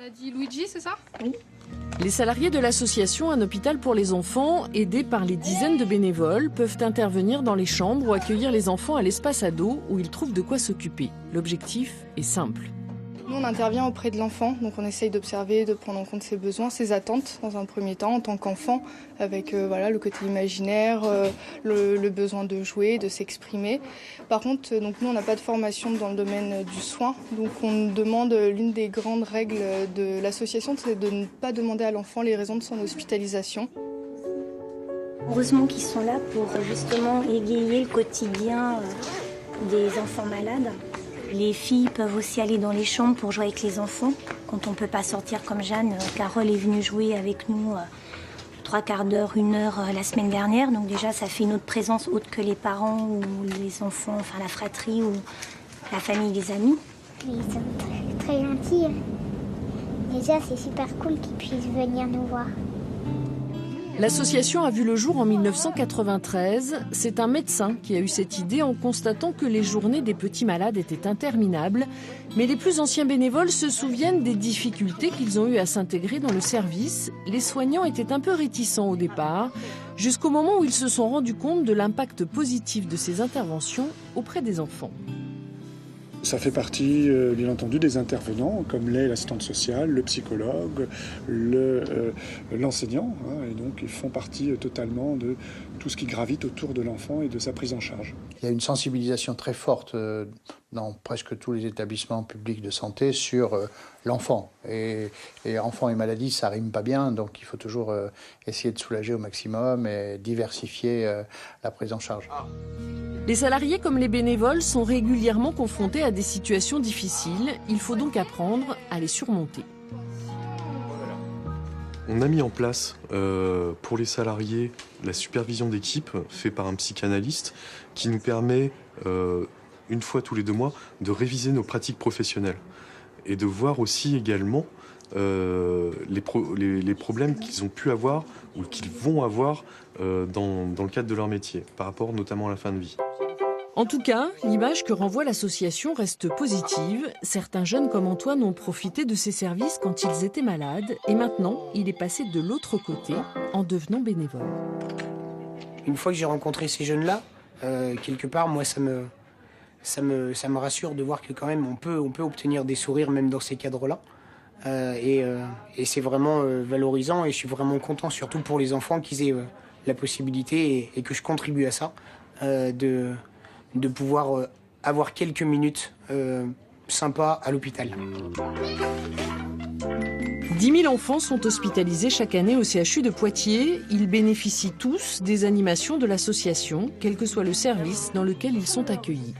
On a dit Luigi, c'est ça? Oui. Les salariés de l'association Un hôpital pour les enfants, aidés par les dizaines de bénévoles, peuvent intervenir dans les chambres ou accueillir les enfants à l'espace ado où ils trouvent de quoi s'occuper. L'objectif est simple. Nous, on intervient auprès de l'enfant, donc on essaye d'observer, de prendre en compte ses besoins, ses attentes dans un premier temps en tant qu'enfant, avec le côté imaginaire, le besoin de jouer, de s'exprimer. Par contre, donc nous, on n'a pas de formation dans le domaine du soin, donc on demande, l'une des grandes règles de l'association, c'est de ne pas demander à l'enfant les raisons de son hospitalisation. Heureusement qu'ils sont là pour justement égayer le quotidien des enfants malades. Les filles peuvent aussi aller dans les chambres pour jouer avec les enfants. Quand on ne peut pas sortir comme Jeanne, Carole est venue jouer avec nous 3/4 d'heure, 1 heure la semaine dernière. Donc déjà, ça fait une autre présence autre que les parents ou les enfants, enfin la fratrie ou la famille, les amis. Ils sont très, très gentils. Déjà, c'est super cool qu'ils puissent venir nous voir. L'association a vu le jour en 1993. C'est un médecin qui a eu cette idée en constatant que les journées des petits malades étaient interminables. Mais les plus anciens bénévoles se souviennent des difficultés qu'ils ont eu à s'intégrer dans le service. Les soignants étaient un peu réticents au départ, jusqu'au moment où ils se sont rendus compte de l'impact positif de ces interventions auprès des enfants. Ça fait partie, bien entendu, des intervenants, comme l'est l'assistante sociale, le psychologue, l'enseignant. Et donc, ils font partie totalement de tout ce qui gravite autour de l'enfant et de sa prise en charge. Il y a une sensibilisation très forte dans presque tous les établissements publics de santé sur l'enfant. Et enfant et maladie, ça rime pas bien, donc il faut toujours essayer de soulager au maximum et diversifier la prise en charge. Les salariés comme les bénévoles sont régulièrement confrontés à des situations difficiles. Il faut donc apprendre à les surmonter. On a mis en place pour les salariés la supervision d'équipe faite par un psychanalyste qui nous permet, une fois tous les 2 mois, de réviser nos pratiques professionnelles et de voir aussi également les problèmes qu'ils ont pu avoir ou qu'ils vont avoir dans le cadre de leur métier, par rapport notamment à la fin de vie. En tout cas, l'image que renvoie l'association reste positive. Certains jeunes comme Antoine ont profité de ces services quand ils étaient malades et maintenant, il est passé de l'autre côté en devenant bénévole. Une fois que j'ai rencontré ces jeunes-là, quelque part, moi, ça me rassure de voir que quand même on peut obtenir des sourires même dans ces cadres-là. Et c'est vraiment valorisant et je suis vraiment content, surtout pour les enfants, qu'ils aient la possibilité et que je contribue à ça, de pouvoir avoir quelques minutes sympas à l'hôpital. 10 000 enfants sont hospitalisés chaque année au CHU de Poitiers. Ils bénéficient tous des animations de l'association, quel que soit le service dans lequel ils sont accueillis.